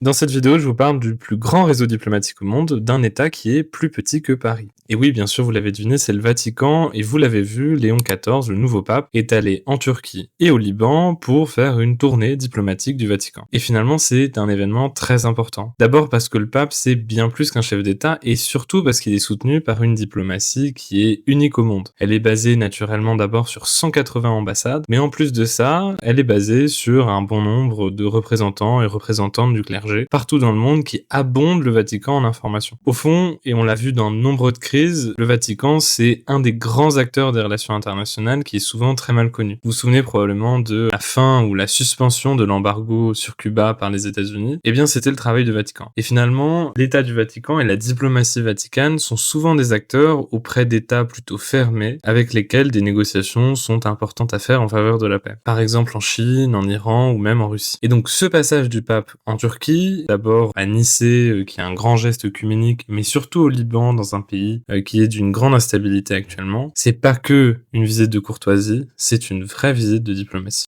Dans cette vidéo, je vous parle du plus grand réseau diplomatique au monde, d'un État qui est plus petit que Paris. Et oui, bien sûr, vous l'avez deviné, c'est le Vatican, et vous l'avez vu, Léon XIV, le nouveau pape, est allé en Turquie et au Liban pour faire une tournée diplomatique du Vatican. Et finalement, c'est un événement très important. D'abord parce que le pape, c'est bien plus qu'un chef d'État, et surtout parce qu'il est soutenu par une diplomatie qui est unique au monde. Elle est basée naturellement d'abord sur 180 ambassades, mais en plus de ça, elle est basée sur un bon nombre de représentants et représentantes du clergé partout dans le monde qui abondent le Vatican en informations. Au fond, et on l'a vu dans nombre de crises, le Vatican, c'est un des grands acteurs des relations internationales qui est souvent très mal connu. Vous vous souvenez probablement de la fin ou la suspension de l'embargo sur Cuba par les États-Unis. Eh bien, c'était le travail du Vatican. Et finalement, l'État du Vatican et la diplomatie vaticane sont souvent des acteurs auprès d'États plutôt fermés, avec lesquels des négociations sont importantes à faire en faveur de la paix. Par exemple en Chine, en Iran ou même en Russie. Et donc ce passage du pape en Turquie, d'abord à Nicée, qui est un grand geste œcuménique, mais surtout au Liban, dans un pays qui est d'une grande instabilité actuellement, c'est pas que une visite de courtoisie, c'est une vraie visite de diplomatie.